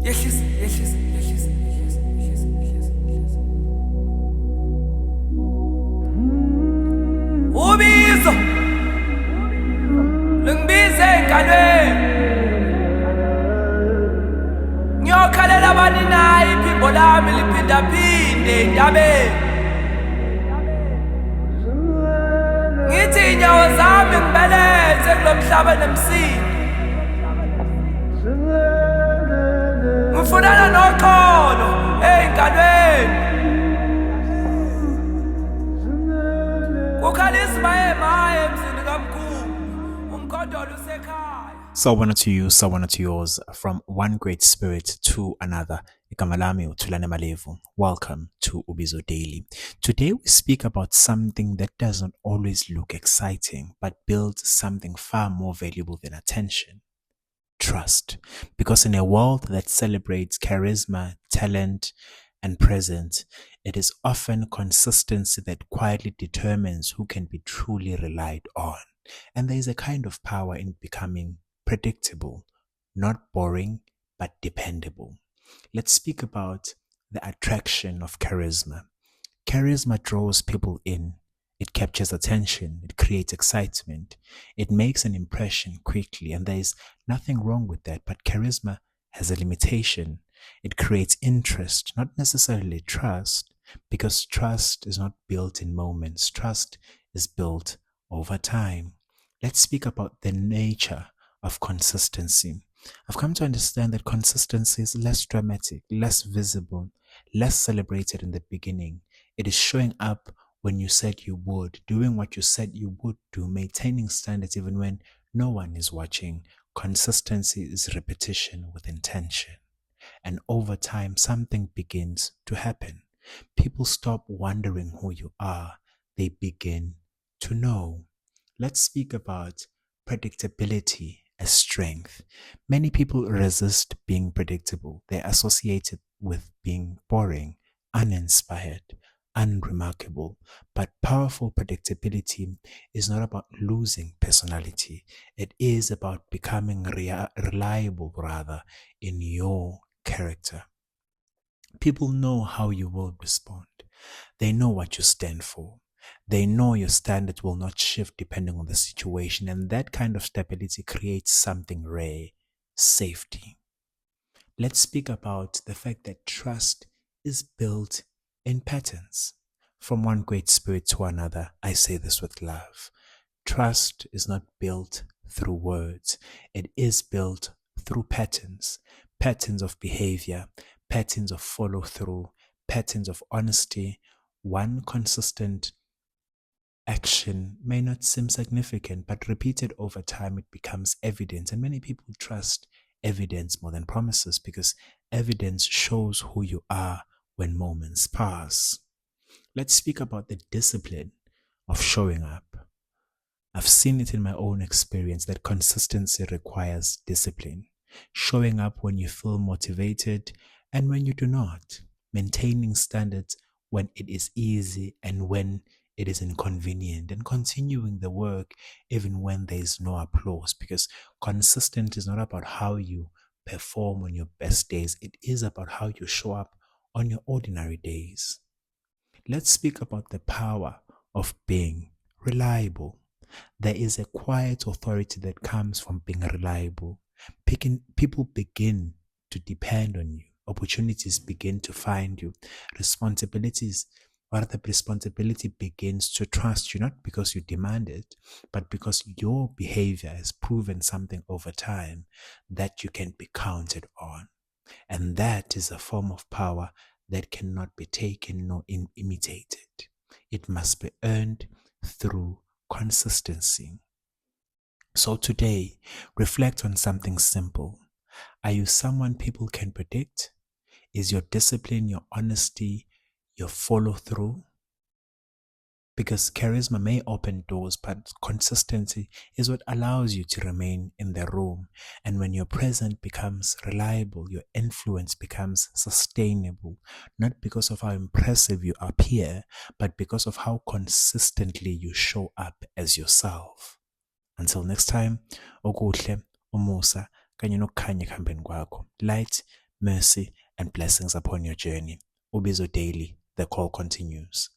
Ubizo, lungibize engalweni. Ngiyokhalela bani nayi iphimbo lami liphindaphinde entabeni. Ngithi inyawo zami ngibeleze kulo mhlaba nemsindo. Ngifunana noxolo ey'ngalweni. Kukhalisima emaye emzini kamkhulu. Umkhondolo usekhaya. Sawubona to you, sawubona to yours, from one great spirit to another. Igama lami uThulane Malevu. Welcome to Ubizo Daily. Today we speak about something that doesn't always look exciting, but builds something far more valuable than attention. Trust. Because in a world that celebrates charisma, talent, and presence, it is often consistency that quietly determines who can be truly relied on. And there is a kind of power in becoming predictable, not boring, but dependable. Let's speak about the attraction of charisma. Charisma draws people in. It captures attention. It creates excitement. It makes an impression quickly, and there is nothing wrong with that. But charisma has a limitation. It creates interest, not necessarily trust, because trust is not built in moments. Trust is built over time. Let's speak about the nature of consistency. I've come to understand that consistency is less dramatic, less visible, less celebrated in the beginning. It is showing up when you said you would, doing what you said you would do, maintaining standards even when no one is watching. Consistency is repetition with intention. And over time, something begins to happen. People stop wondering who you are. They begin to know. Let's speak about predictability as strength. Many people resist being predictable. They associate it with being boring, uninspired, unremarkable. But powerful predictability is not about losing personality. It is about becoming reliable, rather, in your character. People know how you will respond. They know what you stand for. They know your standard will not shift depending on the situation, and that kind of stability creates something rare: safety. Let's speak about the fact that trust is built in patterns. From one great spirit to another, I say this with love. Trust is not built through words. It is built through patterns. Patterns of behavior, patterns of follow through, patterns of honesty. One consistent action may not seem significant, but repeated over time, it becomes evidence. And many people trust evidence more than promises, because evidence shows who you are when moments pass. Let's speak about the discipline of showing up. I've seen it in my own experience that consistency requires discipline. Showing up when you feel motivated and when you do not. Maintaining standards when it is easy and when it is inconvenient, and continuing the work even when there is no applause, because consistent is not about how you perform on your best days. It is about how you show up on your ordinary days. Let's speak about the power of being reliable. There is a quiet authority that comes from being reliable. People begin to depend on you. Opportunities begin to find you. Responsibility begins to trust you, not because you demand it, but because your behavior has proven something over time that you can be counted on. And that is a form of power that cannot be taken nor imitated. It must be earned through consistency. So today, reflect on something simple. Are you someone people can predict? Is your discipline, your honesty, your follow through? Because charisma may open doors, but consistency is what allows you to remain in the room. And when your presence becomes reliable, your influence becomes sustainable, not because of how impressive you appear, but because of how consistently you show up as yourself. Until next time, okuhle, umusa, kanye nokukhanya ekuhambeni kwakho. Light mercy, and blessings upon your journey. Ubizo Daily, the call continues.